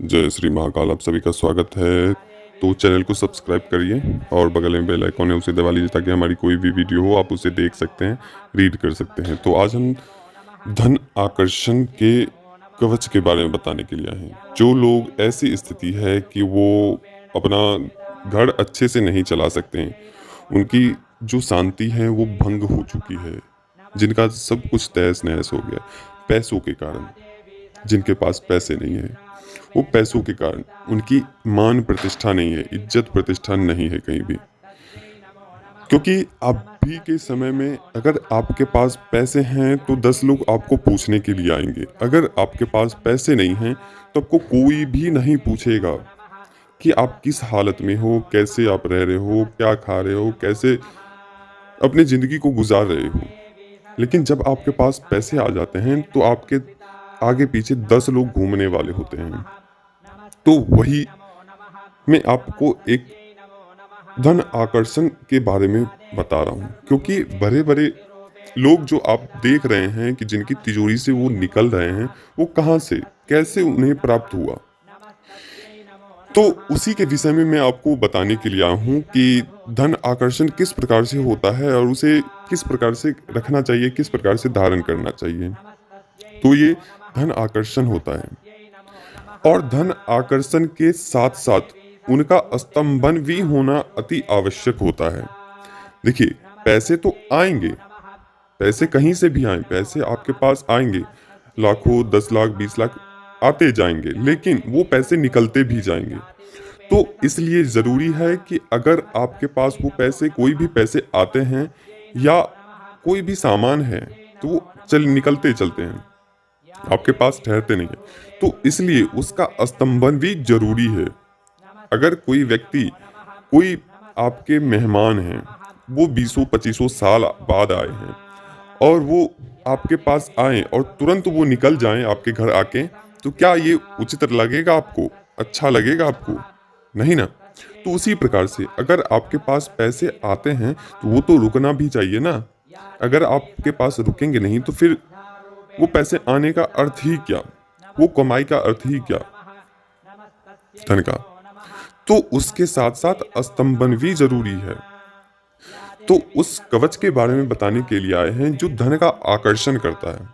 जय श्री महाकाल। आप सभी का स्वागत है। तो चैनल को सब्सक्राइब करिए और बगल में बेल आइकॉन है उसे दबा लीजिए ताकि हमारी कोई भी वीडियो हो आप उसे देख सकते हैं, रीड कर सकते हैं। तो आज हम धन आकर्षण के कवच के बारे में बताने के लिए आए हैं। जो लोग ऐसी स्थिति है कि वो अपना घर अच्छे से नहीं चला सकते हैं, उनकी जो शांति है वो भंग हो चुकी है, जिनका सब कुछ तहस नहस हो गया पैसों के कारण, जिनके पास पैसे नहीं है, वो पैसों के कारण उनकी मान प्रतिष्ठा नहीं है, इज्जत प्रतिष्ठा नहीं है कहीं भी। क्योंकि अभी के समय में अगर आपके पास पैसे हैं तो 10 लोग आपको पूछने के लिए आएंगे। अगर आपके पास पैसे नहीं हैं तो आपको कोई भी नहीं पूछेगा कि आप किस हालत में हो, कैसे आप रह रहे हो, क्या खा रहे हो, कैसे अपनी ज़िंदगी को गुजार रहे हो। लेकिन जब आपके पास पैसे आ जाते हैं तो आपके आगे पीछे 10 लोग घूमने वाले होते हैं। तो वही मैं आपको एक धन आकर्षण के बारे में बता रहा हूँ, क्योंकि बड़े बड़े लोग जो आप देख रहे हैं कि जिनकी तिजोरी से वो निकल रहे हैं, वो कहाँ से कैसे उन्हें प्राप्त हुआ। तो उसी के विषय में मैं आपको बताने के लिए आया हूँ कि धन आकर्षण किस प्रकार से होता है और उसे किस प्रकार से रखना चाहिए, किस प्रकार से धारण करना चाहिए। तो ये धन आकर्षण होता है, और धन आकर्षण के साथ साथ उनका स्तंभन भी होना अति आवश्यक होता है। देखिए, पैसे तो आएंगे, पैसे कहीं से भी आए, पैसे आपके पास आएंगे, लाखों 10 लाख 20 लाख आते जाएंगे, लेकिन वो पैसे निकलते भी जाएंगे। तो इसलिए ज़रूरी है कि अगर आपके पास वो पैसे, कोई भी पैसे आते हैं या कोई भी सामान है, तो वो निकलते चलते हैं, आपके पास ठहरते नहीं है। तो इसलिए उसका स्तंभन भी जरूरी है। अगर कोई व्यक्ति, कोई आपके मेहमान हैं, वो 20-25 साल बाद आए हैं और वो आपके पास आए और तुरंत वो निकल जाएं आपके घर आके, तो क्या ये उचित लगेगा आपको? अच्छा लगेगा आपको? नहीं ना। तो उसी प्रकार से अगर आपके पास पैसे आते हैं तो वो तो रुकना भी चाहिए ना। अगर आपके पास रुकेंगे नहीं तो फिर वो पैसे आने का अर्थ ही क्या, वो कमाई का अर्थ ही क्या धन का। तो उसके साथ साथ स्तंभन भी जरूरी है। तो उस कवच के बारे में बताने के लिए आए हैं जो धन का आकर्षण करता है।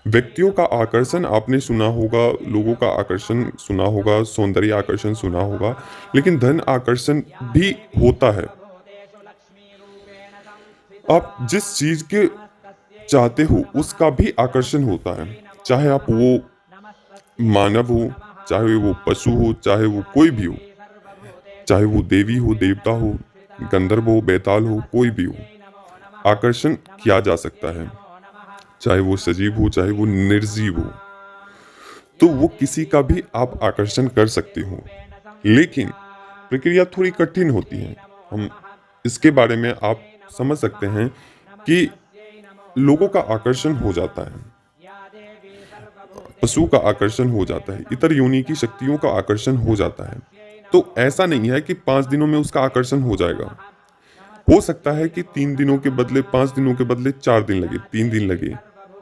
व्यक्तियों का आकर्षण आपने सुना होगा, लोगों का आकर्षण सुना होगा, सौंदर्य आकर्षण सुना होगा, लेकिन धन आकर्षण भी होता है। आप जिस चीज के चाहते हो उसका भी आकर्षण होता है, चाहे आप वो मानव हो, चाहे वो पशु हो, चाहे वो कोई भी हो, चाहे वो देवी हो, देवता हो, गंधर्व हो, बेताल हो, कोई भी हो, आकर्षण किया जा सकता है। चाहे वो सजीव हो, चाहे वो निर्जीव हो, तो वो किसी का भी आप आकर्षण कर सकते हो। लेकिन प्रक्रिया थोड़ी कठिन होती है। हम इसके बारे में आप समझ सकते हैं कि लोगों का आकर्षण हो जाता है, पशु का आकर्षण हो जाता है, इतर योनि की शक्तियों का आकर्षण हो जाता है। तो ऐसा नहीं है कि 5 दिनों में उसका आकर्षण हो जाएगा। हो सकता है कि 3 दिनों के बदले, 5 दिनों के बदले 4 दिन लगे, 3 दिन लगे,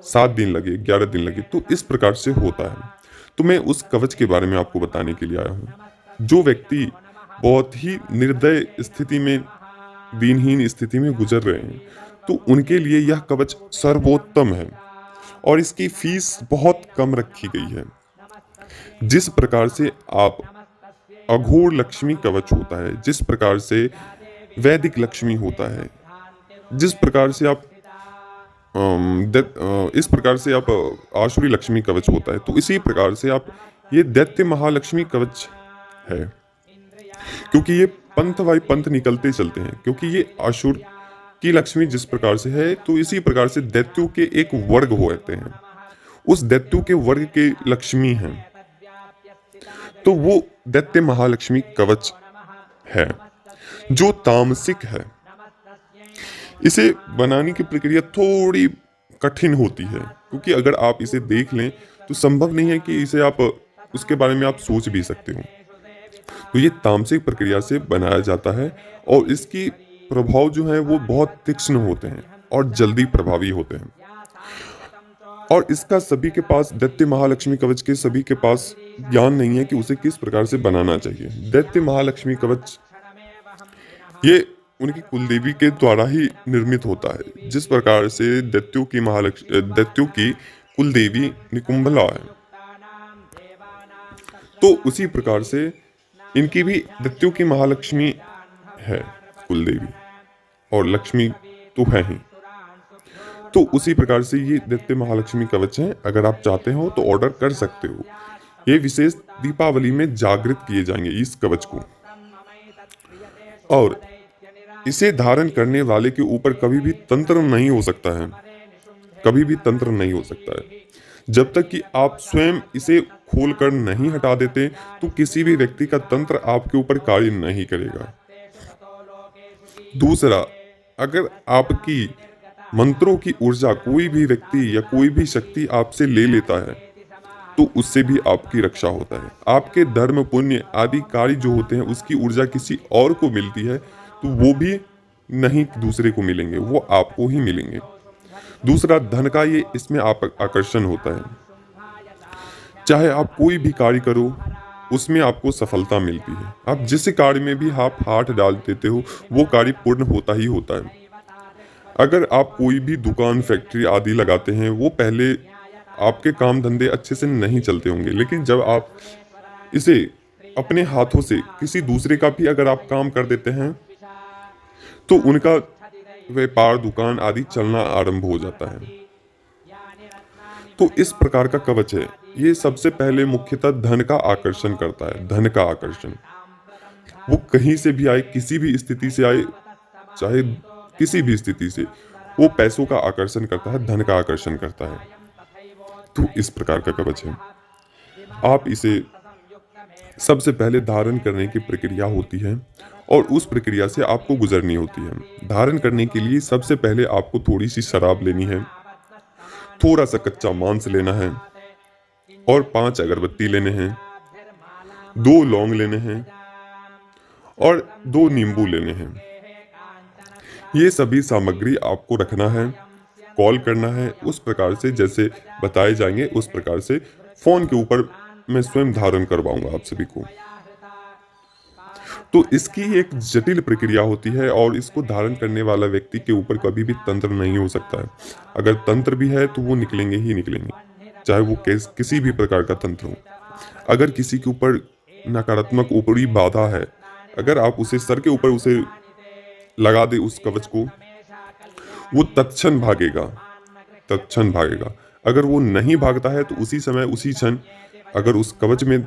7 दिन लगे, 11 दिन लगे। तो इस प्रकार से होता है। तो मैं उस कवच के बारे में आपको बताने के लिए आया हूँ। जो व्यक्ति बहुत ही निर्दय स्थिति में, दीनहीन स्थिति में गुजर रहे हैं, तो उनके लिए यह कवच सर्वोत्तम है और इसकी फीस बहुत कम रखी गई है। जिस प्रकार से आप अघोर लक्ष्मी कवच होता है, जिस प्रकार से वैदिक लक्ष्मी होता है, जिस प्रकार से आप इस प्रकार से आप आसुरी लक्ष्मी कवच होता है, तो इसी प्रकार से आप ये दैत्य महालक्ष्मी कवच है। क्योंकि ये पंथ बाई पंथ निकलते चलते हैं, क्योंकि ये असुर की लक्ष्मी जिस प्रकार से है, तो इसी प्रकार से दैत्यों के एक वर्ग होते हैं, उस दैत्यों के वर्ग के लक्ष्मी हैं, तो वो दैत्य महालक्ष्मी कवच है जो तामसिक है। इसे बनाने की प्रक्रिया थोड़ी कठिन होती है, क्योंकि अगर आप इसे देख लें तो संभव नहीं है कि इसे आप उसके बारे में आप सोच भी सकते हो। तो ये तामसिक प्रक्रिया से बनाया जाता है और इसकी प्रभाव जो है वो बहुत तीक्ष्ण होते हैं और जल्दी प्रभावी होते हैं। और इसका सभी के पास, दैत्य महालक्ष्मी कवच के सभी के पास ज्ञान नहीं है कि उसे किस प्रकार से बनाना चाहिए। दैत्य महालक्ष्मी कवच ये उनकी कुलदेवी के द्वारा ही निर्मित होता है। जिस प्रकार से दैत्यों की कुलदेवी निकुंभला है, तो उसी प्रकार से इनकी भी दैत्यों की महालक्ष्मी है कुलदेवी, और लक्ष्मी तो है ही। तो उसी प्रकार से ये दैत्य महालक्ष्मी कवच है। अगर आप चाहते हो तो ऑर्डर कर सकते हो। ये विशेष दीपावली में जागृत किए जाएंगे इस कवच को, और इसे धारण करने वाले के ऊपर कभी भी तंत्र नहीं हो सकता है, कभी भी तंत्र नहीं हो सकता है। जब तक कि आप स्वयं इसे खोलकर नहीं हटा देते, तो किसी भी व्यक्ति का तंत्र आपके ऊपर कार्य नहीं करेगा। दूसरा, अगर आपकी मंत्रों की ऊर्जा कोई भी व्यक्ति या कोई भी शक्ति आपसे ले लेता है, तो उससे भी आपकी रक्षा होता है। आपके धर्म पुण्य आदि कार्य जो होते हैं, उसकी ऊर्जा किसी और को मिलती है, तो वो भी नहीं दूसरे को मिलेंगे, वो आपको ही मिलेंगे। दूसरा, धन का ये इसमें आप आकर्षण होता है। चाहे आप कोई भी कार्य करो, उसमें आपको सफलता मिलती है। आप जिस कार्य में भी आप हाथ डाल देते हो, वो कार्य पूर्ण होता ही होता है। अगर आप कोई भी दुकान, फैक्ट्री आदि लगाते हैं, वो पहले आपके काम धंधे अच्छे से नहीं चलते होंगे, लेकिन जब आप इसे अपने हाथों से किसी दूसरे का भी अगर आप काम कर देते हैं, तो उनका व्यापार, दुकान आदि चलना आरंभ हो जाता है। तो इस प्रकार का कवच है। ये सबसे पहले मुख्यतः धन का आकर्षण करता है। धन का आकर्षण, वो कहीं से भी आए, किसी भी स्थिति से आए, चाहे किसी भी स्थिति से, वो पैसों का आकर्षण करता है, धन का आकर्षण करता है। तो इस प्रकार का कवच है। आप इसे सबसे पहले धारण करने की प्रक्रिया होती है, और उस प्रक्रिया से आपको गुजरनी होती है। धारण करने के लिए सबसे पहले आपको थोड़ी सी शराब लेनी है, थोड़ा सा कच्चा मांस लेना है, और 5 अगरबत्ती लेने हैं, 2 लौंग लेने हैं, और 2 नींबू लेने हैं। ये सभी सामग्री आपको रखना है, कॉल करना है, उस प्रकार से जैसे बताए जाएंगे उस प्रकार से फोन के ऊपर मैं स्वयं धारण करवाऊंगा आप सभी को। तो इसकी एक जटिल प्रक्रिया होती है, और इसको धारण करने वाला व्यक्ति के ऊपर कभी भी तंत्र नहीं हो सकता है। अगर तंत्र भी है तो वो निकलेंगे ही निकलेंगे, चाहे वो किसी भी प्रकार का तंत्र हो। अगर किसी के ऊपर नकारात्मक ऊपरी बाधा है, अगर आप उसे सर के ऊपर उसे लगा दे उस कवच को, वो तत्क्षण भागेगा, तत्क्षण भागेगा। अगर वो नहीं भागता है, तो उसी समय उसी क्षण अगर उस कवच में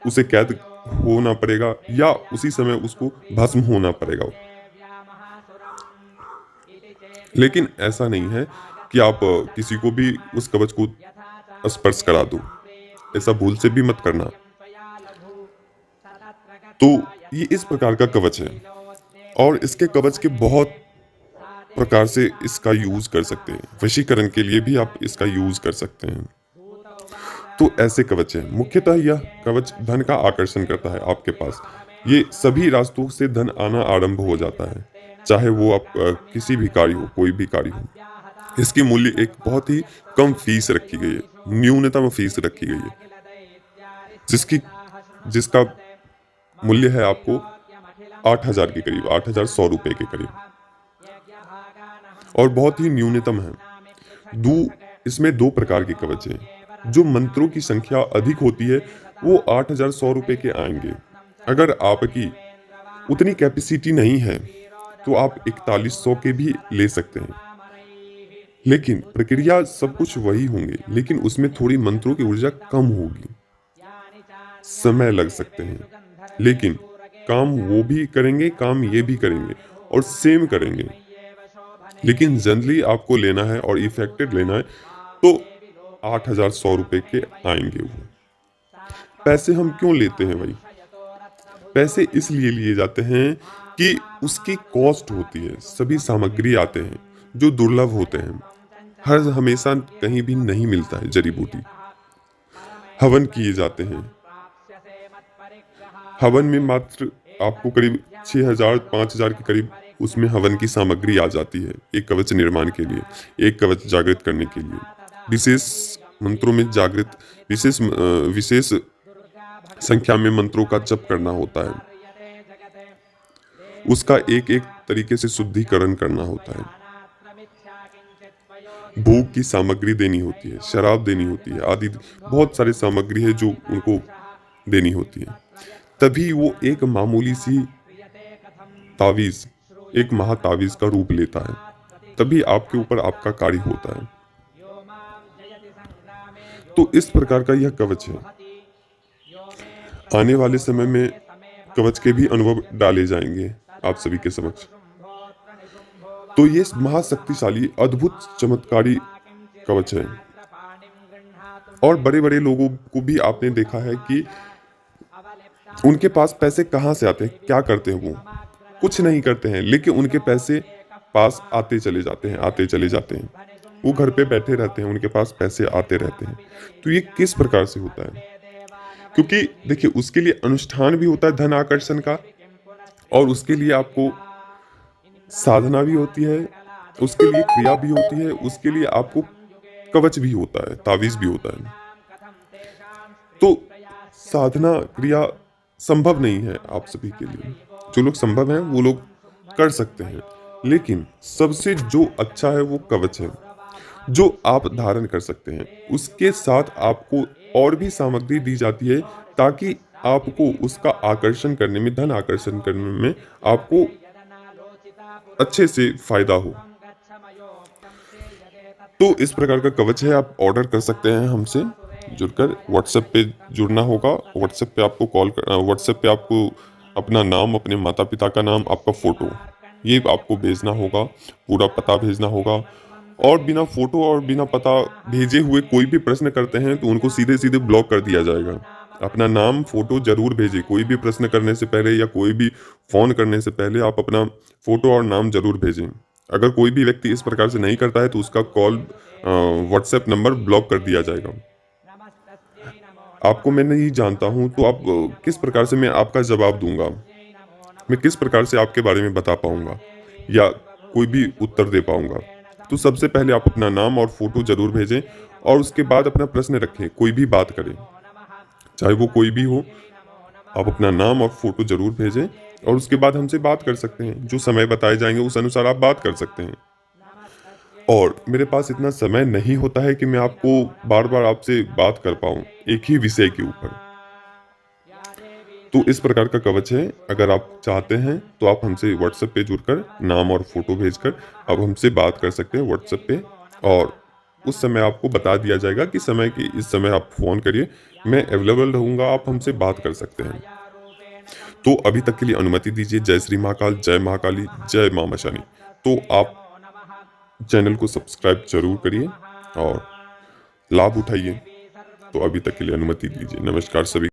उसे कैद होना पड़ेगा, या उसी समय उसको भस्म होना पड़ेगा। लेकिन ऐसा नहीं है कि आप किसी को भी उस कवच को स्पर्श करा दो, ऐसा भूल से भी मत करना। तो ये इस प्रकार का कवच है, और इसके कवच के बहुत प्रकार से इसका यूज कर सकते हैं। वशीकरण के लिए भी आप इसका यूज कर सकते हैं। तो ऐसे कवच है। मुख्यतः यह कवच धन का आकर्षण करता है आपके पास। ये सभी रास्तों से धन आना आरंभ हो जाता है, चाहे वो आप किसी भी कार्य हो, कोई भी कार्य हो। इसकी मूल्य एक बहुत ही कम फीस रखी गई है, न्यूनतम फीस रखी गई है, जिसका मूल्य है आपको 8,000 के करीब, 8,100 रुपए के करीब, और बहुत ही न्यूनतम है। इसमें 2 प्रकार के कवच हैं। जो मंत्रों की संख्या अधिक होती है, वो 8,100 रुपए के आएंगे। अगर आपकी उतनी कैपेसिटी नहीं है, तो आप 4100 के भी ले सकते हैं। लेकिन प्रक्रिया सब कुछ वही होंगे, लेकिन उसमें थोड़ी मंत्रों की ऊर्जा कम होगी, समय लग सकते हैं, लेकिन काम वो भी करेंगे, काम ये भी करेंगे, और सेम करेंगे। लेकिन जनरली आपको लेना है और इफेक्टेड लेना है, तो 8,100 रुपए के आएंगे। वो पैसे हम क्यों लेते हैं भाई? पैसे इसलिए लिए जाते हैं कि उसकी कॉस्ट होती है। सभी सामग्री आते हैं जो दुर्लभ होते हैं, हर हमेशा कहीं भी नहीं मिलता है। जड़ी बूटी हवन किए जाते हैं। हवन में मात्र आपको करीब 6,000 5,000 के करीब उसमें हवन की सामग्री आ जाती है, एक कवच निर्माण के लिए, एक कवच जागृत करने के लिए। विशेष मंत्रों में जागृत विशेष संख्या में मंत्रों का जप करना होता है। उसका एक एक तरीके से शुद्धिकरण करना होता है। भोग की सामग्री देनी होती है, शराब देनी होती है, आदि बहुत सारी सामग्री है जो उनको देनी होती है। तभी वो एक मामूली सी तावीज़, एक महातावीज़ का रूप लेता है। तभी आपके ऊपर आपका कार्य होता है। तो इस प्रकार का यह कवच है। आने वाले समय में कवच के भी अनुभव डाले जाएंगे आप सभी के समक्ष। तो ये महाशक्तिशाली अद्भुत चमत्कारी कवच है। और बड़े बड़े लोगों को भी आपने देखा है कि उनके पास पैसे कहाँ से आते हैं, क्या करते हैं, वो कुछ नहीं करते हैं, लेकिन उनके पैसे पास आते चले जाते हैं, आते चले जाते हैं। वो घर पे बैठे रहते हैं, उनके पास पैसे आते रहते हैं। तो ये किस प्रकार से होता है? क्योंकि देखिए, उसके लिए अनुष्ठान भी होता है धन आकर्षण का, और उसके लिए आपको साधना भी होती है, उसके लिए क्रिया भी होती है, उसके लिए आपको कवच भी होता है, तावीज़ भी होता है। तो साधना क्रिया संभव नहीं है आप सभी के लिए। जो लोग संभव हैं वो लोग कर सकते हैं, लेकिन सबसे जो अच्छा है वो कवच है, जो आप धारण कर सकते हैं। उसके साथ आपको और भी सामग्री दी जाती है, ताकि आपको उसका आकर्षण करने में, धन आकर्षण करने में आपको अच्छे से फायदा हो। तो इस प्रकार का कवच है, आप ऑर्डर कर सकते हैं हमसे जुड़कर। व्हाट्सएप पे जुड़ना होगा। व्हाट्सएप पे आपको व्हाट्सएप पे आपको अपना नाम, अपने माता पिता का नाम, आपका फ़ोटो, ये आपको भेजना होगा, पूरा पता भेजना होगा। और बिना फ़ोटो और बिना पता भेजे हुए कोई भी प्रश्न करते हैं तो उनको सीधे सीधे ब्लॉक कर दिया जाएगा। अपना नाम, फ़ोटो ज़रूर भेजें। कोई भी प्रश्न करने से पहले या कोई भी फ़ोन करने से पहले आप अपना फ़ोटो और नाम ज़रूर भेजें। अगर कोई भी व्यक्ति इस प्रकार से नहीं करता है तो उसका कॉल, व्हाट्सएप नंबर ब्लॉक कर दिया जाएगा। आपको मैं नहीं जानता हूँ तो आप किस प्रकार से मैं आपका जवाब दूंगा, मैं किस प्रकार से आपके बारे में बता पाऊंगा या कोई भी उत्तर दे पाऊंगा। तो सबसे पहले आप अपना नाम और फोटो जरूर भेजें, और उसके बाद अपना प्रश्न रखें। कोई भी बात करें, चाहे वो कोई भी हो, आप अपना नाम और फोटो जरूर भेजें, और उसके बाद हमसे बात कर सकते हैं। जो समय बताए जाएंगे उस अनुसार आप बात कर सकते हैं। और मेरे पास इतना समय नहीं होता है कि मैं आपको बार बार आपसे बात कर पाऊँ एक ही विषय के ऊपर। तो इस प्रकार का कवच है। अगर आप चाहते हैं तो आप हमसे व्हाट्सएप पे जुड़कर नाम और फोटो भेजकर आप हमसे बात कर सकते हैं व्हाट्सएप पे, और उस समय आपको बता दिया जाएगा कि समय की इस समय आप फ़ोन करिए, मैं अवेलेबल रहूँगा, आप हमसे बात कर सकते हैं। तो अभी तक के लिए अनुमति दीजिए। जय श्री महाकाल, जय महाकाली, जय माँ मशानी। तो आप चैनल को सब्सक्राइब जरूर करिए और लाभ उठाइए। तो अभी तक के लिए अनुमति दीजिए। नमस्कार सभी।